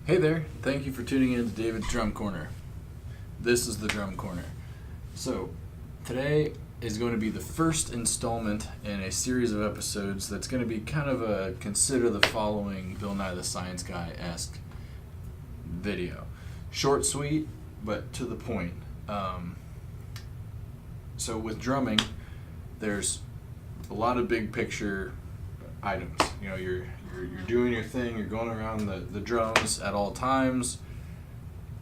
Hey there, thank you for tuning in to David's Drum Corner. This is the Drum Corner. So, today is going to be the first installment in a series of episodes that's going to be kind of a consider the following Bill Nye the Science Guy-esque video. Short, sweet, but to the point. So with drumming, there's a lot of big picture items. You know, you're doing your thing, you're going around the drums at all times,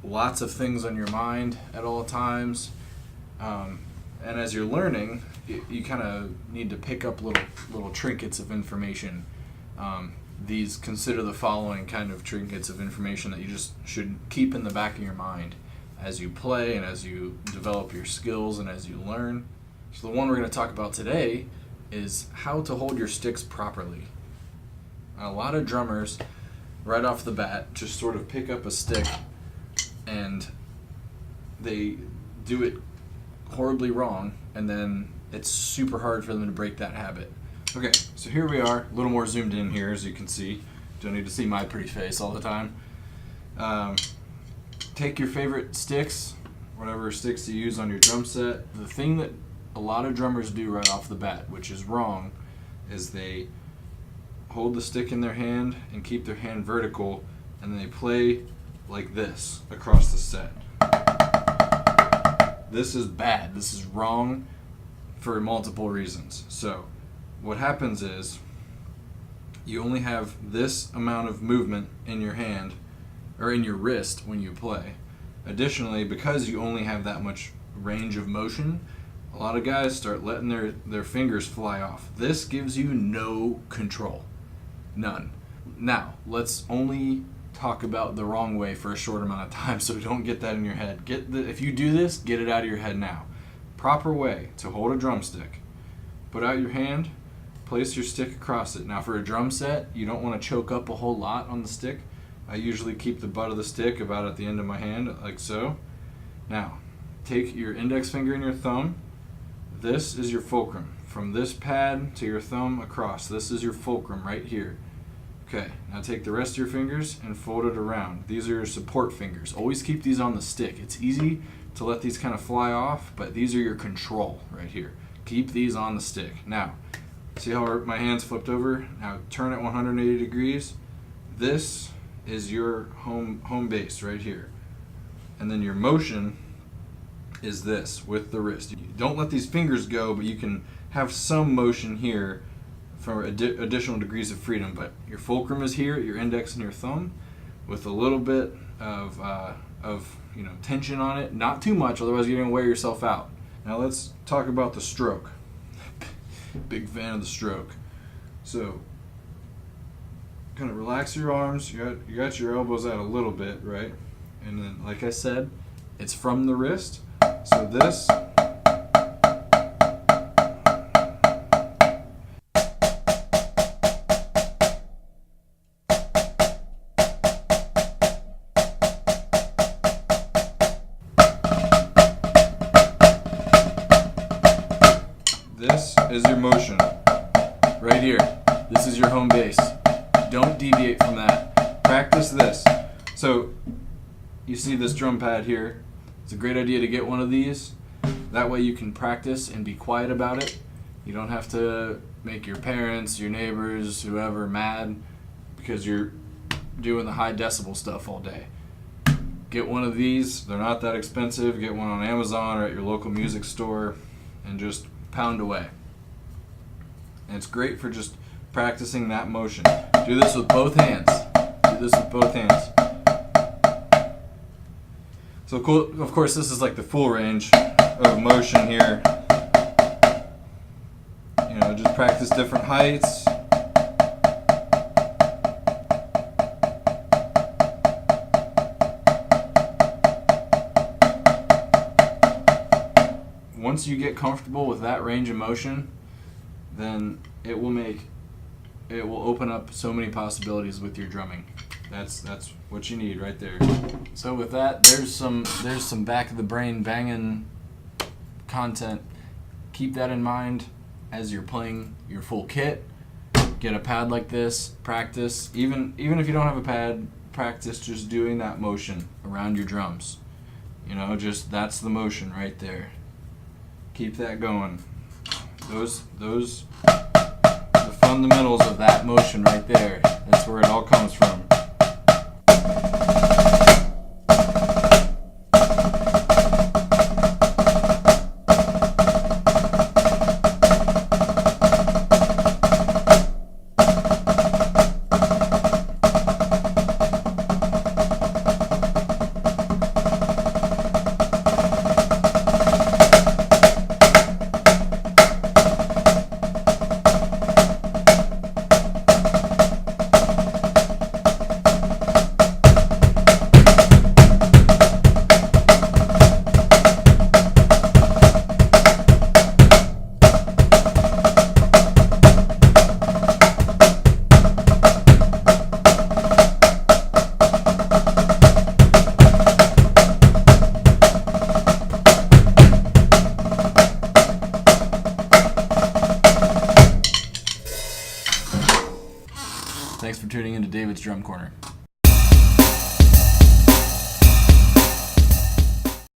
lots of things on your mind at all times, and as you're learning, you kind of need to pick up little trinkets of information. These consider the following kind of trinkets of information that you just should keep in the back of your mind as you play and as you develop your skills and as you learn. So the one we're going to talk about today is how to hold your sticks properly. A lot of drummers, right off the bat, just sort of pick up a stick and they do it horribly wrong, and then it's super hard for them to break that habit. Okay, so here we are, a little more zoomed in here, as you can see. Don't need to see my pretty face all the time. Take your favorite sticks, whatever sticks you use on your drum set. The thing that a lot of drummers do right off the bat, which is wrong, is they hold the stick in their hand and keep their hand vertical, and then they play like this across the set. This is bad. This is wrong for multiple reasons. So what happens is you only have this amount of movement in your hand or in your wrist when you play. Additionally, because you only have that much range of motion, a lot of guys start letting their fingers fly off. This gives you no control. None. Now, let's only talk about the wrong way for a short amount of time, so don't get that in your head. If you do this, get it out of your head now. Proper way to hold a drumstick. Put out your hand, place your stick across it. Now for a drum set, you don't want to choke up a whole lot on the stick. I usually keep the butt of the stick about at the end of my hand, like so. Now, take your index finger and your thumb. This is your fulcrum. From this pad to your thumb across, this is your fulcrum right here. Okay, now take the rest of your fingers and fold it around. These are your support fingers. Always keep these on the stick. It's easy to let these kind of fly off, but these are your control right here. Keep these on the stick. Now, see how my hand's flipped over? Now turn it 180 degrees. This is your home base right here. And then your motion is this with the wrist. Don't let these fingers go, but you can have some motion here for additional degrees of freedom. But your fulcrum is here, your index and your thumb, with a little bit of tension on it. Not too much, otherwise you're going to wear yourself out. Now let's talk about the stroke. Big fan of the stroke. So kind of relax your arms. You got your elbows out a little bit, right? And then, like I said, it's from the wrist. So this. This is your motion. Right here. This is your home base. Don't deviate from that. Practice this. So, you see this drum pad here. It's a great idea to get one of these. That way you can practice and be quiet about it. You don't have to make your parents, your neighbors, whoever mad because you're doing the high decibel stuff all day. Get one of these. They're not that expensive. Get one on Amazon or at your local music store and just pound away. And it's great for just practicing that motion. Do this with both hands. Do this with both hands. So cool. Of course, this is like the full range of motion here. You know, just practice different heights. Once you get comfortable with that range of motion, then it will open up so many possibilities with your drumming. That's what you need right there. So with that, there's some back of the brain banging content. Keep that in mind as you're playing your full kit. Get a pad like this, practice. Even if you don't have a pad, practice just doing that motion around your drums. You know, just that's the motion right there. Keep that going. Those the fundamentals of that motion right there. That's where it all comes from. Thanks for tuning into David's Drum Corner.